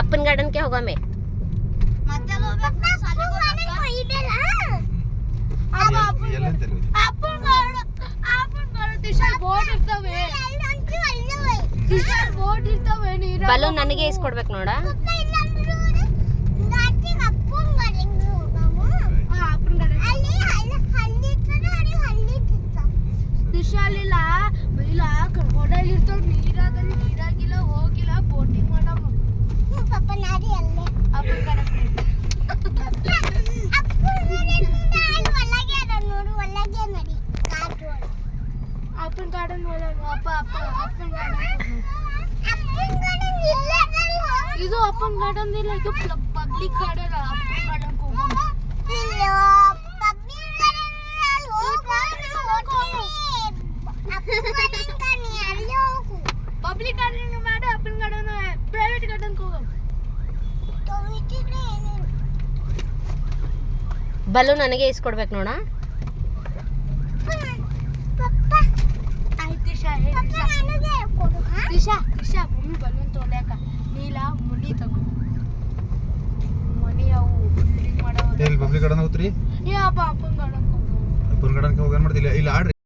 ಅಪ್ಪನ ಗಾರ್ಡನ್ಗೆ ಹೋಗಮ್ಮೆ. ಬಲೂನ್ ನನಗೆ ಇಸ್ಕೊಡ್ಬೇಕು ನೋಡ. ದಿಶಾಲಿಲ್ಲ ಇಲ್ಲ ಹೋಟೆಲ್ ಇರ್ತಾವ, ನೀರಾಗಲ್ಲ ನೀರಾಗಿಲ್ಲ ಹೋಗಿಲ್ಲ ಬೋಟಿಂಗ್ ಮಾಡಮ್ಮ. ಪಾಪ ನಾಡಿ ಅಲ್ಲೇ ಅಪ್ಪನ ಕಡೆ ಅಪ್ಪನ ಗಾರ್ಡನ್ ಒಳಗೆ ಅಪ್ಪನ ಗಾರ್ಡನ್ ಇದು ಅಪ್ಪನ ಗಾರ್ಡನ್ ಇಲ್ಲ, ಇದು ಪಬ್ಲಿಕ್ ಗಾರ್ಡನ್. ಅಪ್ಪನ ಗಾರ್ಡನ್ ಹೋಗೋಣ. ಪಬ್ಲಿಕ್ ಗಾರ್ಡನ್ ಮಾಡು, ಅಪ್ಪನ ಗಾರ್ಡನ್ ಪ್ರೈವೇಟ್ ಗಾರ್ಡನ್ ಹೋಗೋಣ. ಬಲೂನ್ ನನಗೆ ಇಸ್ಕೊಡ್ಬೇಕು ನೋಡ. ದಿಶಾ ಮಮ್ಮಿ ಬಲೂನ್ ತೊಗೊಳಕ ನೀಲ ಮುನಿ ತಗೋ. ಮನಿ ಅವು ಬಿಲ್ಡಿಂಗ್ ಮಾಡೋ ಪಬ್ಲಿಕ್ ಗಾರ್ಡನ್ ಹೋಗ್ತೀರಿ? ಅಪ್ಪನ ಗಾರ್ಡನ್ ಅಪ್ಪನ ಗಾರ್ಡನ್ ಹೋಗಿ ಏನ್ ಮಾಡ್ತಿಲ್ಲ ಇಲ್ಲಿ ಆಡ್ರಿ.